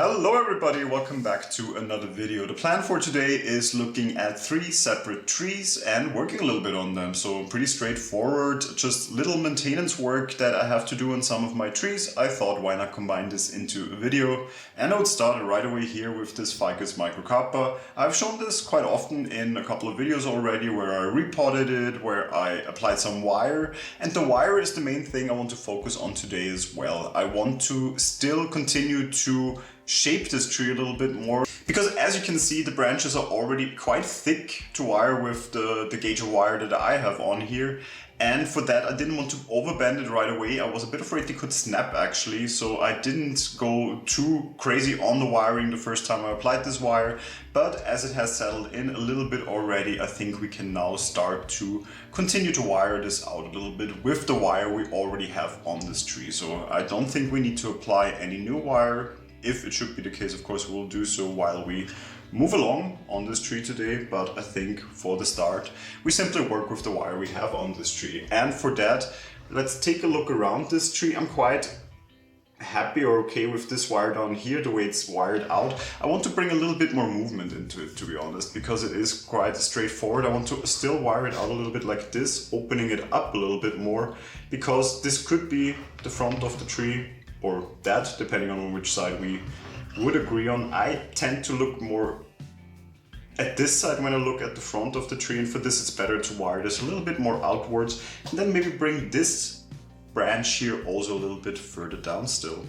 Hello everybody, welcome back to another video. The plan for today is looking at 3 separate trees and working a little bit on them. So pretty straightforward, just little maintenance work that I have to do on some of my trees. I thought why not combine this into a video. And I would start right away here with this Ficus microcarpa. I've shown this quite often in a couple of videos already where I repotted it, where I applied some wire. And the wire is the main thing I want to focus on today as well. I want to still continue to shape this tree a little bit more, because as you can see the branches are already quite thick to wire with the gauge of wire that I have on here, and for that I didn't want to overbend it right away. I was a bit afraid they could snap actually, so I didn't go too crazy on the wiring the first time I applied this wire, but as it has settled in a little bit already, I think we can now start to continue to wire this out a little bit with the wire we already have on this tree. So I don't think we need to apply any new wire. If it should be the case, of course, we'll do so while we move along on this tree today, but I think for the start, we simply work with the wire we have on this tree. And for that, let's take a look around this tree. I'm quite happy or okay with this wire down here, the way it's wired out. I want to bring a little bit more movement into it, to be honest, because it is quite straightforward. I want to still wire it out a little bit like this, opening it up a little bit more, because this could be the front of the tree, or that, depending on which side we would agree on. I tend to look more at this side when I look at the front of the tree, and for this it's better to wire this a little bit more outwards, and then maybe bring this branch here also a little bit further down still.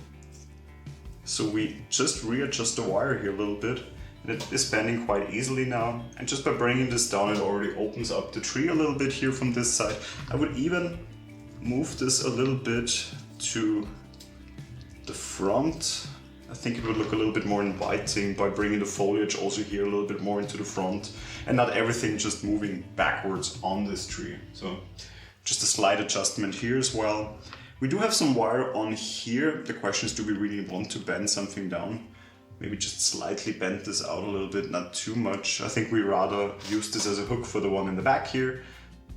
So we just readjust the wire here a little bit, and it is bending quite easily now, and just by bringing this down it already opens up the tree a little bit here from this side. I would even move this a little bit to the front. I think it would look a little bit more inviting by bringing the foliage also here a little bit more into the front, and not everything just moving backwards on this tree. So just a slight adjustment here as well. We do have some wire on here. The question is, do we really want to bend something down? Maybe just slightly bend this out a little bit, not too much. I think we rather use this as a hook for the one in the back here,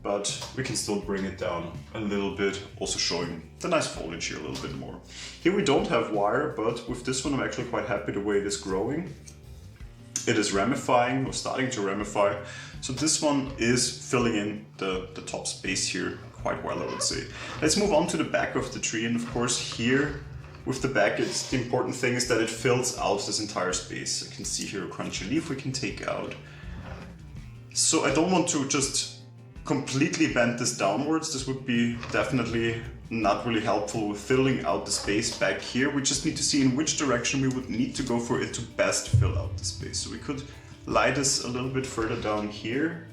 but we can still bring it down a little bit, also showing the nice foliage here a little bit more. Here we don't have wire, but with this one I'm actually quite happy the way it is growing. It is ramifying, or starting to ramify. So this one is filling in the top space here quite well, I would say. Let's move on to the back of the tree, and of course here with the back, the important thing is that it fills out this entire space. I can see here a crunchy leaf we can take out. So I don't want to just completely bend this downwards. This would be definitely not really helpful with filling out the space back here. We just need to see in which direction we would need to go for it to best fill out the space. So we could lie this a little bit further down here,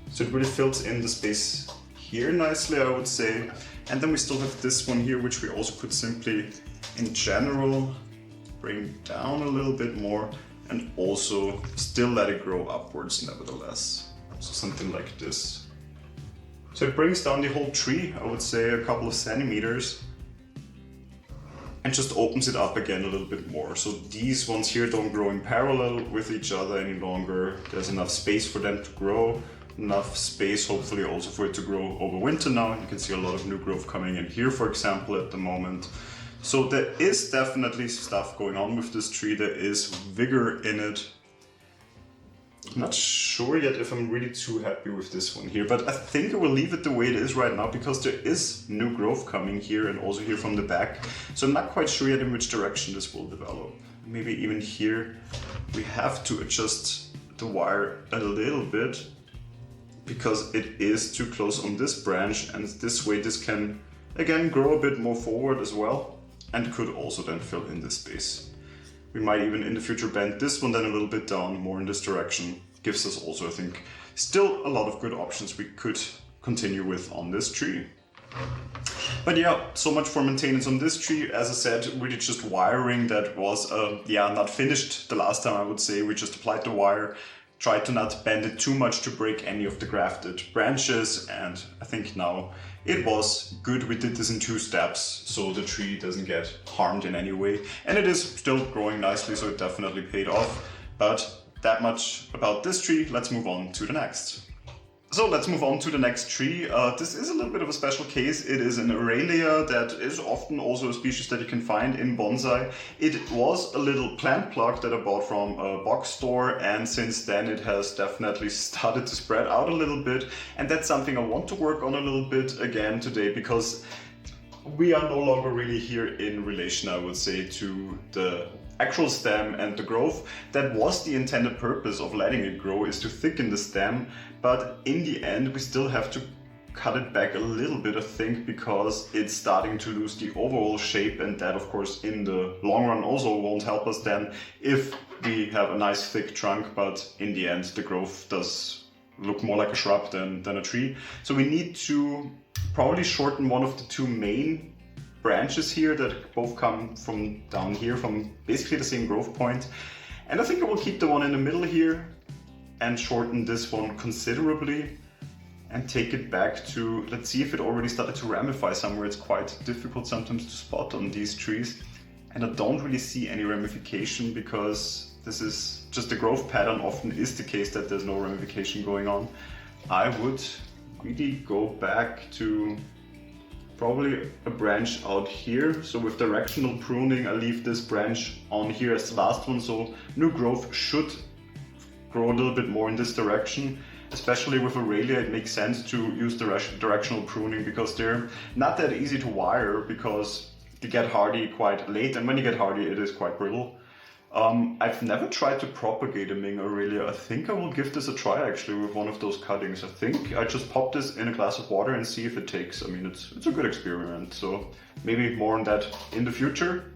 so it really fills in the space here nicely, I would say. And then we still have this one here, which we also could simply, in general, bring down a little bit more, and also still let it grow upwards nevertheless. So something like this. So it brings down the whole tree, I would say a couple of centimeters, and just opens it up again a little bit more. So these ones here don't grow in parallel with each other any longer. There's enough space for them to grow, enough space hopefully also for it to grow over winter now. You can see a lot of new growth coming in here, for example, at the moment. So there is definitely stuff going on with this tree. There is vigor in it. I'm not sure yet if I'm really too happy with this one here, but I think I will leave it the way it is right now, because there is new growth coming here and also here from the back. So I'm not quite sure yet in which direction this will develop. Maybe even here we have to adjust the wire a little bit, because it is too close on this branch, and this way this can again grow a bit more forward as well, and could also then fill in this space. We might even in the future bend this one then a little bit down more in this direction. Gives us also, I think, still a lot of good options we could continue with on this tree. But yeah, so much for maintenance on this tree. As I said, really just wiring that was not finished the last time, I would say. We just applied the wire, tried to not bend it too much to break any of the grafted branches, and I think now it was good. We did this in 2 steps, so the tree doesn't get harmed in any way. And it is still growing nicely, so it definitely paid off. But that much about this tree. Let's move on to the next. So let's move on to the next tree. This is a little bit of a special case. It is an Aralia that is often also a species that you can find in bonsai. It was a little plant plug that I bought from a box store, and since then it has definitely started to spread out a little bit, and that's something I want to work on a little bit again today, because we are no longer really here in relation, I would say, to the actual stem and the growth. That was the intended purpose of letting it grow, is to thicken the stem, but in the end we still have to cut it back a little bit, I think, because it's starting to lose the overall shape, and that of course in the long run also won't help us then if we have a nice thick trunk, but in the end the growth does look more like a shrub than a tree. So we need to probably shorten one of the two main branches here that both come from down here, from basically the same growth point. And I think I will keep the one in the middle here and shorten this one considerably and take it back to, let's see if it already started to ramify somewhere. It's quite difficult sometimes to spot on these trees. And I don't really see any ramification, because this is just the growth pattern often is the case that there's no ramification going on. I would really go back to probably a branch out here. So with directional pruning, I leave this branch on here as the last one. So new growth should grow a little bit more in this direction. Especially with Aralia, it makes sense to use directional pruning, because they're not that easy to wire, because they get hardy quite late, and when you get hardy, it is quite brittle. I've never tried to propagate a Ming Aralia. I think I will give this a try actually with one of those cuttings. I think I just pop this in a glass of water and see if it takes. I mean, it's a good experiment, so maybe more on that in the future.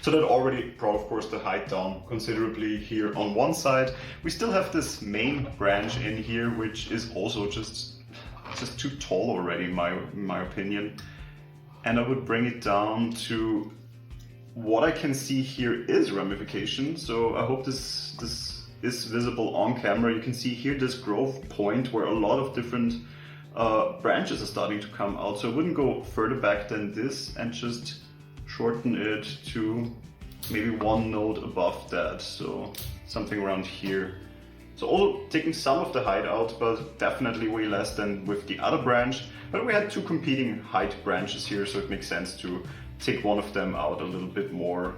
So that already brought, of course, the height down considerably here on one side. We still have this main branch in here, which is also just too tall already, in my opinion. And I would bring it down to what I can see here is ramification. So I hope this is visible on camera. You can see here this growth point where a lot of different branches are starting to come out. So I wouldn't go further back than this, and just shorten it to maybe one node above that, so something around here. So also taking some of the height out, but definitely way less than with the other branch. But we had two competing height branches here, so it makes sense to take one of them out a little bit more,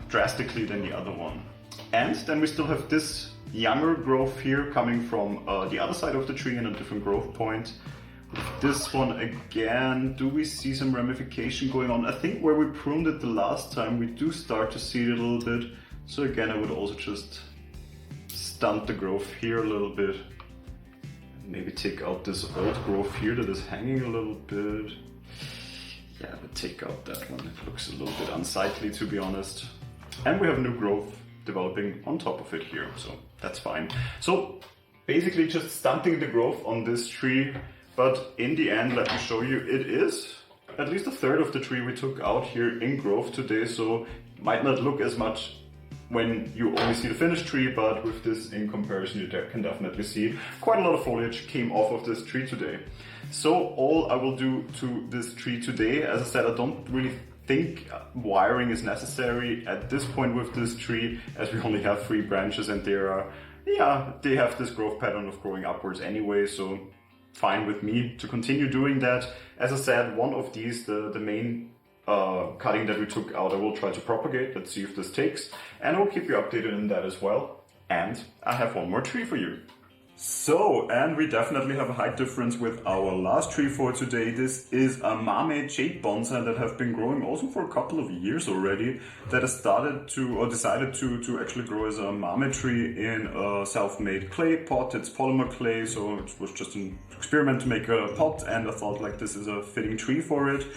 drastically than the other one. And then we still have this younger growth here coming from the other side of the tree in a different growth point. This one again, do we see some ramification going on? I think where we pruned it the last time, we do start to see it a little bit. So again, I would also just stunt the growth here a little bit. Maybe take out this old growth here that is hanging a little bit. Yeah, but take out that one. It looks a little bit unsightly, to be honest. And we have new growth developing on top of it here, so that's fine. So basically just stunting the growth on this tree. But in the end, let me show you, it is at least a third of the tree we took out here in growth today, so might not look as much when you only see the finished tree, but with this in comparison you can definitely see quite a lot of foliage came off of this tree today. So all I will do to this tree today, as I said, I don't really think wiring is necessary at this point with this tree, as we only have 3 branches and they have this growth pattern of growing upwards anyway, so fine with me to continue doing that. As I said, one of these, the main cutting that we took out, I will try to propagate. Let's see if this takes, and I'll keep you updated in that as well. And I have one more tree for you. So, and we definitely have a height difference with our last tree for today. This is a Mame Jade bonsai that have been growing also for a couple of years already, that has started to, or decided to actually grow as a mame tree in a self-made clay pot. It's polymer clay, so it was just an experiment to make a pot, and I thought like this is a fitting tree for it.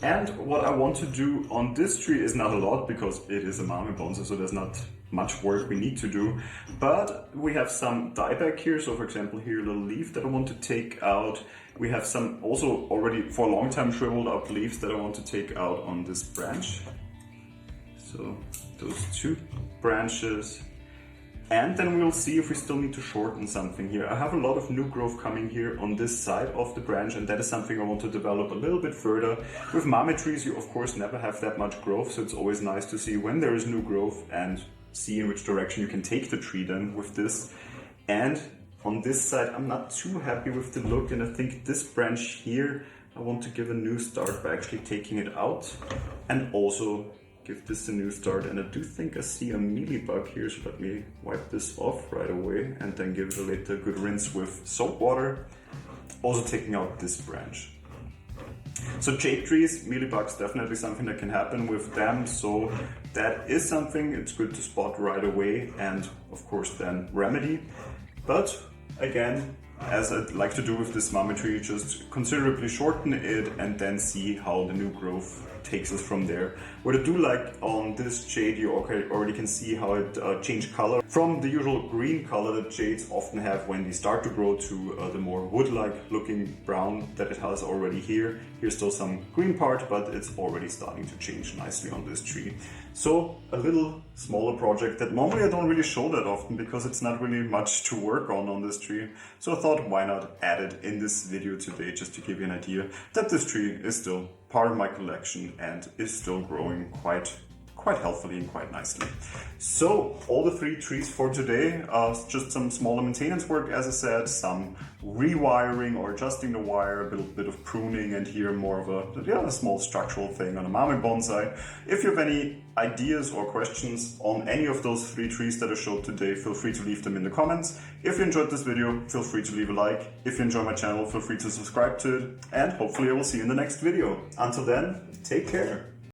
And what I want to do on this tree is not a lot, because it is a mame bonsai, so there's not much work we need to do, but we have some dieback here. So for example, here a little leaf that I want to take out. We have some also already for a long time shriveled up leaves that I want to take out on this branch. So those 2 branches. And then we'll see if we still need to shorten something here. I have a lot of new growth coming here on this side of the branch, and that is something I want to develop a little bit further. With mame trees, you of course never have that much growth, so it's always nice to see when there is new growth and see in which direction you can take the tree then with this. And On this side, I'm not too happy with the look, and I think this branch here, I want to give a new start by actually taking it out and also give this a new start. And I do think I see a mealybug here, so let me wipe this off right away and then give it a good rinse with soap water. Also taking out this branch. So jade trees, mealybugs, definitely something that can happen with them, so that is something it's good to spot right away and of course then remedy. But again, as I'd like to do with this mame tree, just considerably shorten it and then see how the new growth takes us from there. What I do like on this jade, you already can see how it changed color from the usual green color that jades often have when they start to grow to the more wood-like looking brown that it has already here. Here's still some green part, but it's already starting to change nicely on this tree. So a little smaller project that normally I don't really show that often because it's not really much to work on this tree. So I thought, why not add it in this video today, just to give you an idea that this tree is still part of my collection and is still growing quite healthily and quite nicely. So all the 3 trees for today are just some smaller maintenance work, as I said, some rewiring or adjusting the wire, a little bit of pruning, and here more of a small structural thing on a mame bonsai. If you have any ideas or questions on any of those 3 trees that I showed today, feel free to leave them in the comments. If you enjoyed this video, feel free to leave a like. If you enjoy my channel, feel free to subscribe to it, and hopefully I will see you in the next video. Until then, take care.